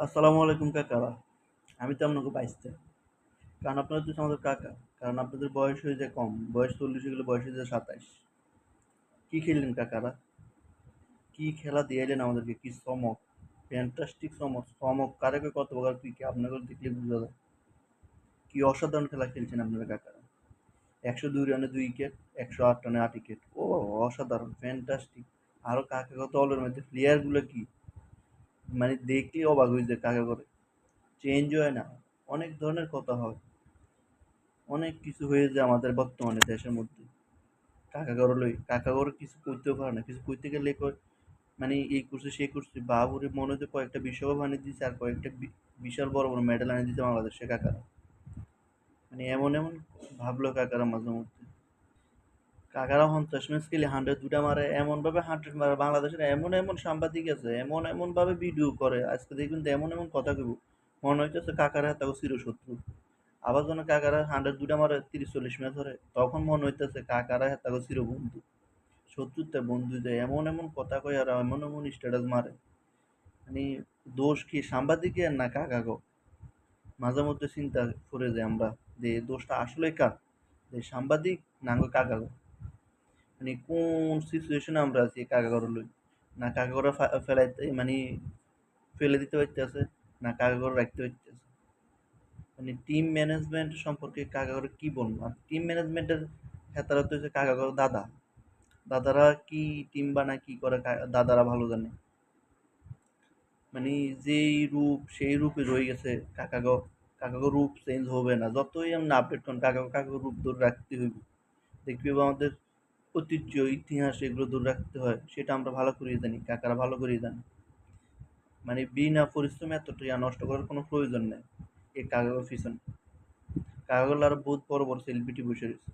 আসসালামু আলাইকুম কাকারা। আমি তো আপনাকে বাইসতে। কারণ আপনারা হচ্ছে আমাদের কাকা। কারণ আপনাদের বয়স হয়ে যায় কম। বয়স 40 হয়ে গেলে বয়স হয়ে যায় 27। কি খেললেন কাকারা? কি খেলা দিয়ে এলেন আমাদেরকে? কি চমক! ফ্যান্টাস্টিক চমক! চমক কারে কয় কত প্রকার কি কি আপনাকে দেখলে বোঝা যায়। কি অসাধারণ খেলা খেলছেন আপনারা কাকারা। 102 রানে 2 উইকেট, 108 রানে 8 উইকেট। ও অসাধারণ ফ্যান্টাস্টিক! আরো কাকা দলের মধ্যে প্লেয়ার গুলো কি মানে দেখলে অবাক হয়ে যায় কাকা করে। চেঞ্জ হয় না। অনেক ধরনের কথা হয়। অনেক কিছু হয়ে যায় আমাদের বর্তমানে দেশের মধ্যে। কাকাগর কিছু করতেও পারে না। কিছু করতে গেলে কয় মানে এই করছে সেই করছে বাবুরে মনে হচ্ছে কয়েকটা বিশ্বকাপ আনিয়ে দিয়েছে আর কয়েকটা বিশাল বড় বড় মেডেল আনিয়ে দিয়েছে বাংলাদেশে কাকারা। মানে এমন এমন ভাবলো কাকারা মাঝে মধ্যে। কাকারা 50 ম্যাচ খেলে 100 দুটা মারে এমন ভাবে 100 মারে বাংলাদেশের এমন এমন সাংবাদিক আছে এমন এমন ভাবে ভিডিও করে আজকে দেখবেন তো এমন এমন কথা কইব মনে হইতেছে কাকারা তাকে চিরশত্রু। আবার যখন কাকারা 100 দুটা মারে 30-40 ম্যাচ ধরে তখন মনে হইতেছে কাকারা তাকে চিরবন্ধু। শত্রুতে বন্ধু দেয় এমন এমন কথা কয় আর এমন এমন স্ট্যাটাস মারে মানে দোষ কি সাংবাদিকের না কাকাগো। মাঝে মধ্যে চিন্তা করে যে আমরা যে দোষটা আসলে কার, যে সাংবাদিক না গো কাকাগো। মানে কোন সিচুয়েশনে আমরা আছি কাকাগর লই, না কাকাগর ফেলাইতে মানে ফেলে দিতে পারতেছে না কাকাগর রাখতে পারতেছে। মানে টিম ম্যানেজমেন্ট সম্পর্কে কাকাগর কি বলবো, আর টিম ম্যানেজমেন্টের হেতারা তো হচ্ছে কাকাগর দাদা। দাদারা কি টিম বানায় কি করে দাদারা ভালো জানে। মানে যেই রূপ সেই রূপে রয়ে গেছে কাকাগো। কাকাগো রূপ চেঞ্জ হবে না যতই আমরা আপডেট করেন কাকাগো কাকাগো রূপ ধরে রাখতে হইব। দেখবি বা আমাদের ঐতিহ্য ইতিহাস এগুলো ধরে রাখতে হয় সেটা আমরা ভালো করেই জানি, কাকারা ভালো করেই জানি। মানে বিনা পরিশ্রমে এত টাকা নষ্ট করার কোনো প্রয়োজন নেই এই কাকাগোর পিছনে। কাকাগোর আরো বহুত বড় বড় সেলিব্রিটি বসে রয়েছে।